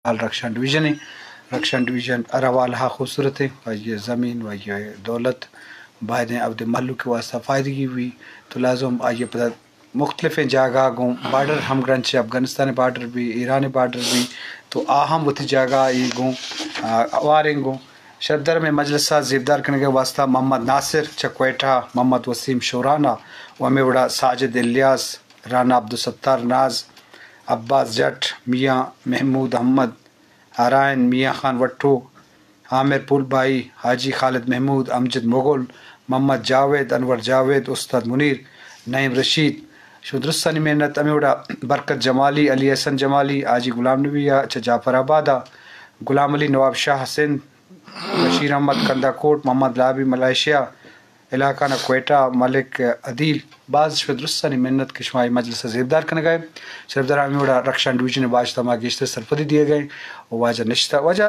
हाल रक्षण डिवीज़न अरवाल खूबसूरत है और ये ज़मीन व ये दौलत बाद अब्द मल्लू के वास्ता फ़ायदे की हुई तो लाजम ये पता मुख्तलिफ़ जगह गो बार्डर हम ग्रंच अफगानिस्तान बार्डर भी ईरान बार्डर भी तो आहम वती जगह ये गो अवारें गो शरदर में मजलसा ज़ेबदार करने के वास्ता मोहम्मद नासिर चक्वेटा मोहम्मद वसीम शोराना वमेवड़ा साजिद इलियास राना अब्दुलसत्तार नाज अब्बास जट मियाँ महमूद अहमद आरायन मियाँ खान वट्टू आमिर पुल भाई हाजी खालिद महमूद अमजद मुगल मोहम्मद जावेद अनवर जावेद उस्ताद मुनीर नईम रशीद शुद्रस्तानी मेहनत अमीड़ा बरकत जमाली अली हसन जमाली आजी गुलाम नबिया जाफर आबादा गुलाम अली नवाब शाह हसन बशीर अहमद कंदाकोट मोहम्मद लाबी मलेशिया इलाका न कोयटा मलिक अदील बाज़ शुद्रस्तानी मेहनत के शुमाई मजलिस ज़ेबदार करने गए सरदार अमीड़ा रक्षा डिवीजन बाज तमा गेश्ते सरपदी दिए गए और वाजा निश्ता वाजा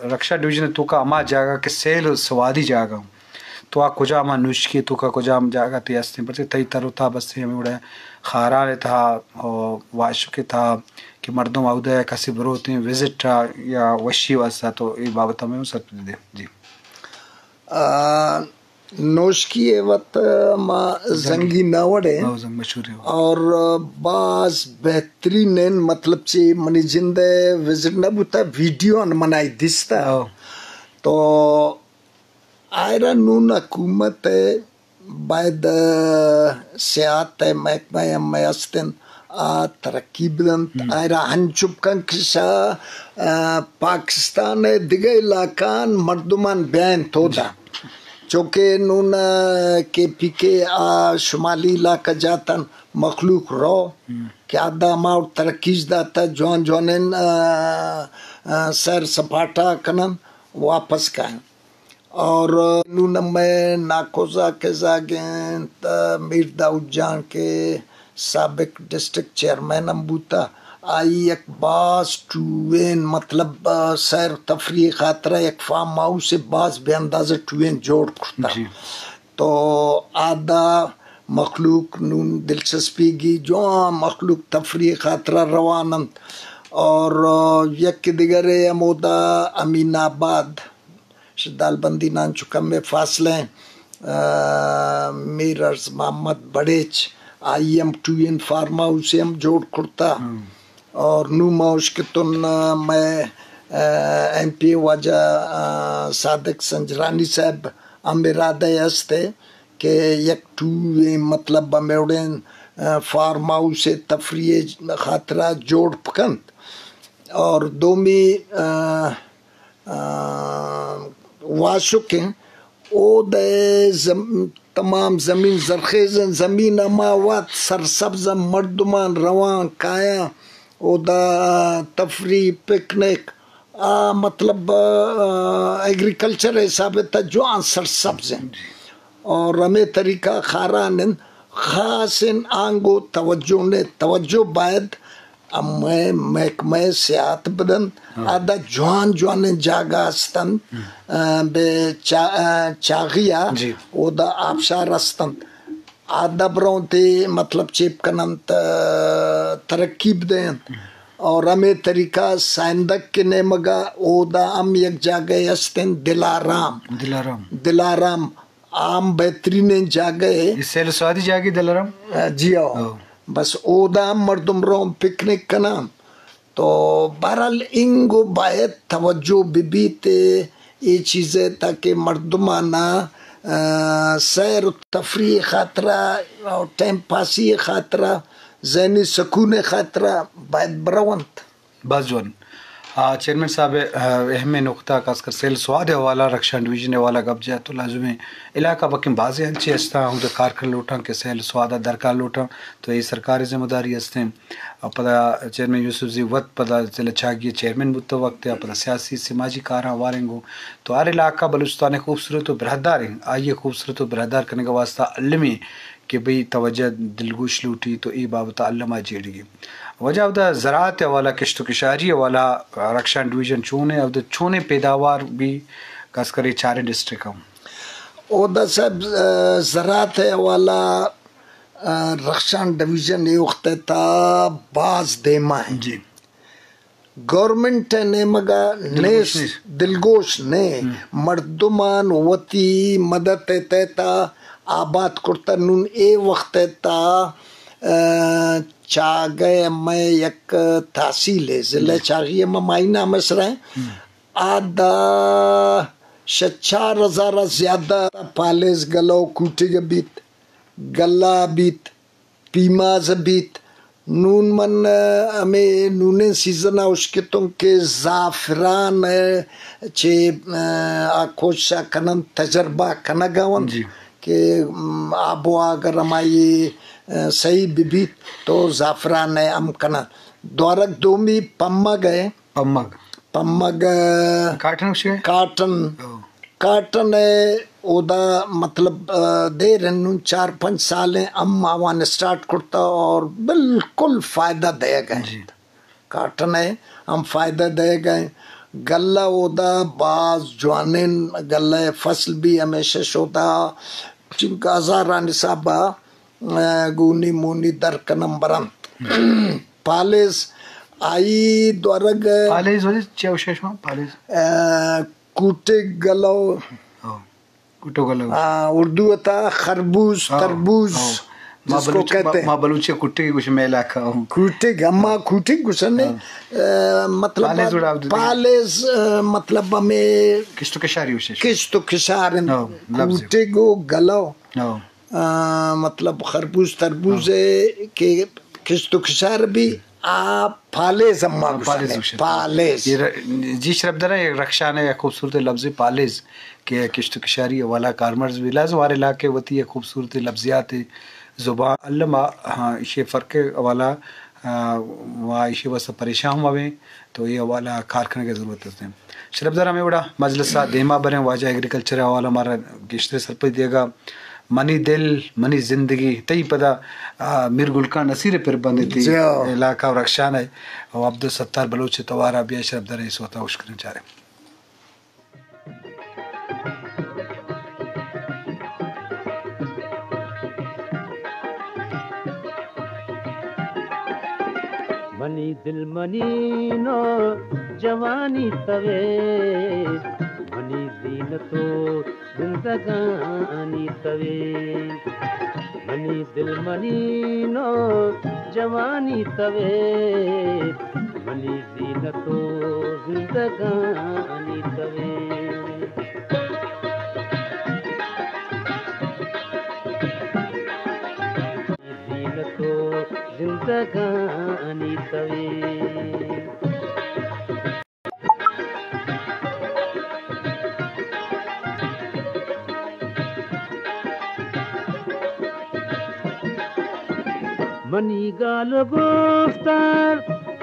रक्षा डिवीजन तो का अमा जागा के सेल सवादी जागा तो आ कुजा अमा नुश्की तो का कुजा हम जागा तियास्ते पर तई तरो था बस हमें उड़ा खारान था और वाशुके था कि मर्दों आउदा कसी बरोते विजिट या वशी वास्ता तो ये बाबत हमें सरपदी दे जी नोशकी वत माँ जंगी नावड़े और बास बेहतरीन मतलब ची मनी जिंदे विजिट न बुता वीडियो न मनाई दिसता तो आयरा नून हुकूमत बाद सियात महकमा मयस्तिन तरक्की बदन आयरा हंचुप कंकशा पाकिस्तान दिगे इलाकान मर्दुमान बैन तोदा चौके नून के पीके शुमाली इलाका जातन मखलूक रो क्या दामा और तरक्कीज दाता जौन जौनन सैर सपाटा कनन वापस का और नून में नाकोजा के जागे मीर दाऊद जान के साबिक डिस्ट्रिक्ट चेयरमैन अम्बूता आई एक बास टूवेन मतलब सैर तफरी खातरा एक फार्म हाउस से बास बेअंदाज़ा टूवेन जोड़ करता तो आधा मखलूक नून दिलचस्पी की जो मखलूक तफरी खातरा रवानंत और यक दिगरे अमोदा अमीनाबाद शदाल बंदी नान चुका में फासले मीरर्स मोहम्मद बड़ेच IM टूवेन फार्म हाउस से हम जोड़ करता और नुमाउश के तुन मैं MP वजह सादिक संजरानी साहब अमीरादे हस्ते के एक टूवे मतलब बमेउडेन फार्म हाउस से तफरीह खातरा जोड़ पकंत और दोमी वाशुके ओ दे तमाम ज़मीन ज़रख़ेज़न ज़मीन अमावत सरसब्ज़ मर्दुमान रवान काया ओदा तफरी पिकनिक मतलब एग्रीकल्चर हिसाब था जो आंसर सब्ज़ हैं और हमें तरीका खारान ख़ास इन आंगो तवज्जो ने तवज्जो बाद मैं महकमे सियात बदन आदा जवान जवान जागास्तन बे चागिया ओदा आबशार अस्तन आदा ब्रोंते मतलब चेप कनंत तरक्की बदें और हमें तरीका साइंदक के ने मगा ओदा हम एक जागे अस्तन दिलाराम आम बेहतरीन जागे इससे स्वादी जागी दिलाराम जी आओ बस ओदा मर्दुम रोम पिकनिक का नाम तो बहरहाल इंगो बायत तवज्जो बीबीते ये चीज़ें ताकि मर्दुमाना सैर तफरी खातरा और टाइम पासी खातरा ज़हनी सुकून खातरा बायत बरवंत बाजवन चेयरमैन साहब अहम नुकता खासकर सेल स्वाद वाला रक्षा डिवीजन वाला गप जाए तो लाजुम इलाका बकिम बाज़े अच्छे हस्ता हम कार कर लूटा के सेल स्वादा दरकार लूटा तो ये सरकारी जिम्मेदारी हस्ते पता चेयरमैन यूसुफ जी वक्त पता चले छागिए चेयरमैन बुत वक्त पता सियासी समाजी कारा वारेंगो तो हर इलाका बलूचिस्तान खूबसूरत बरहदार हैं आइए खूबसूरत बरहदार करने का वास्ता अल्लमी कि भाई तवज्जो दिलगोश लूटी तो ये बाबत अल्लमा जेड़ी वजह अवदा ज़राअत वाला किश्त किशारी वाला रक्षा डिवीजन चूने अवदा चूने पैदावार भी खास कर चारे डिस्ट्रिक्ट हम ओदा सब ज़राअत वाला रक्षा डिवीजन ये वक्त था बाज देमा है जी गवर्नमेंट ने मगा नेस दिलगोश ने मर्दुमान वती मदद तेता आबाद कुर्ता नून ए वक्त ता चागे मैं एक तहसील है जिले चागिए में मायना मसरा आधा 4,000 ज्यादा पालेस गलो कुटिग बीत गला बीत पीमाज बीत नून मन हमें नूने सीजन उसके तुम के जाफरान चे आकोशा कनन तजर्बा कनगावन के आबो अगर हमारी सही बिबी तो जाफरान है हम कना द्वारक दोमी पम्मग है पम्मग काटन है ओदा मतलब दे रहे 4-5 साल हम आवान स्टार्ट करता और बिल्कुल फायदा दे गए काटन है हम फायदा दे गए गल्ला ओदा बाज जवाने गल्ला फसल भी हमेशा शोता जिनका हजारा निसाबा गुनी मुनी दर का नंबरन पालेस आई द्वारग पालेस वाले चेवशेष में पालेस कूटे गलो कुटो गलो उर्दू था खरबूज तरबूज जिसको कहते हैं माँ बलूचे कुट्टे की कुछ मैं लाखा हूँ कुट्टे गम्मा कुट्टे कुछ ने मतलब पालेस मतलब हमें किस्तो किशारी विशेष किस्तो किशार कुट्टे को गलो मतलब खरबूज तरबूज के किस्तो किशार भी पालेस अम्मा पालेस जी शब्दरा ये रक्षा ने खूबसूरत लफ्ज़ पालेस के किश्त किशारी वाला कारमर्स विलाज वाले इलाके वती है खूबसूरत लफ्ज़ियात ज़ुबान अल्लामा हाँ इसे फ़र्क वाला वहाँ इसे बस परेशान हुए तो ये वाला कारखाने की ज़रूरत है शरबदारा में बड़ा मजलसा देमा बने वाजा एग्रीकल्चर वाला हमारा किश्त सर पर देगा मनी दिल मनी जिंदगी तई पदा मीर गुलका नसीर पर बंद थी इलाका रक्षान है और अब्दुल सत्तार बलोच तवारा भी शरबदारा इस होता उश्करन चाह रहे मनी दिल मनी नो जवानी तवे मनी जीनतो जिंदगानी तवे मनी दिल मनी नो जवानी तवे मनी जीनतो जिंदगानी तवे जीनतो जिंदगानी तवे मनी गाल गोफ्तार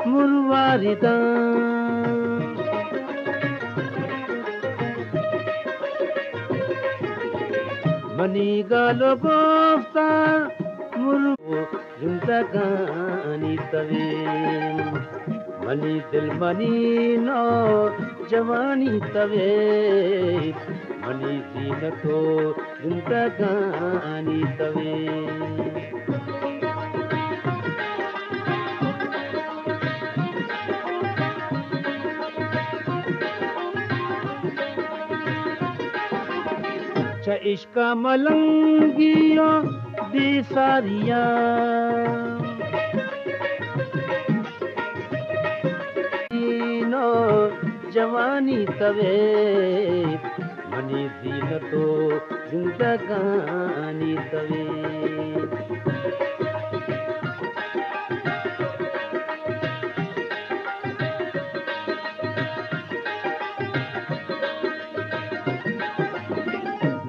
मुरवारिदा मनी गाल गोफ्तार मुरवो जिंदगानी तवे मनी दिल मनी नो जवानी तवे मनी जीनतो जिंदगानी तवे इश्का मलंगियों दी सारिया नो जवानी तवे मनी जीनतो जिंदगानी तवे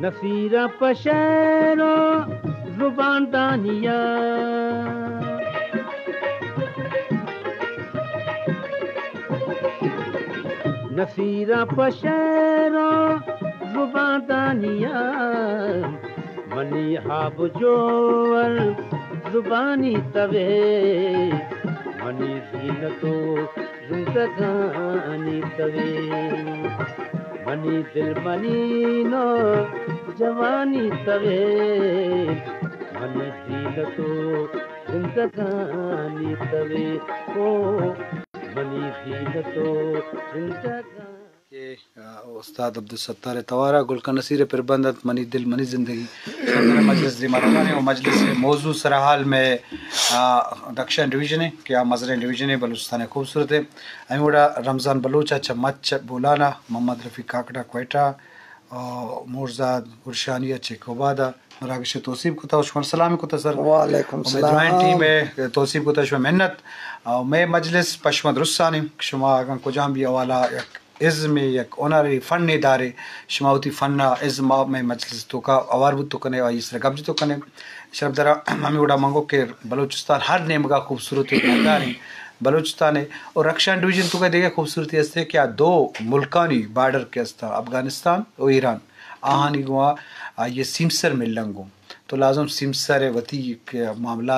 नफीरा पशैरो जुबान दानिया नफीरा पशैरो जुबान दानिया मनी हाब जोर जुबानी तवे मनी जीनतो जिंदगानी तवे मनी दिल मनी नो जवानी तवे मनी जीनतो जिंदगानी तवे ओ मनी झील तो जिंदगा ये उस्ताद अब्दुल सत्तार तवारा गुलका नसीर प्रबंधत मनी दिल मनी ज़िंदगी सदर मजलिस दिमारानी और मजलिस मौजू सरहाल में दक्षिण डिवीजन है क्या मजर डिवीजन है बलूचिस्तान खूबसूरत है अमीड़ा रमज़ान बलूचा चमच बोलाना मोहम्मद रफ़ी काकड़ा क्वेटा और मुर्जाद गुरशानिया चेकोबादा मराकश तोसीब को था उस्मान सलामी को था सर वालेकुम सलाम जॉइंट टीम है तोसीब को था शुमा मेहनत और मैं मजलिस पशमद रुस्सानी शुमा अगन को जहाँ भी अवाला इज़्म एक ऑनररी फ़न इदारे शमावती फ़न इज़्म में मजलिस तो का अवारबुत तो कने और इस रकब्ज तो कने शरफ दरा हमें उड़ा मांगो के बलूचिस्तान हर नेम का खूबसूरत है बलूचिस्तान है और रक्षण डिवीजन तो का देखे खूबसूरती हस्ते क्या दो मुल्कानी बॉर्डर के हस्ता अफगानिस्तान और ईरान आहानी गुआ ये सिमसर मिल लंगो तो लाजम सिमसर वती के मामला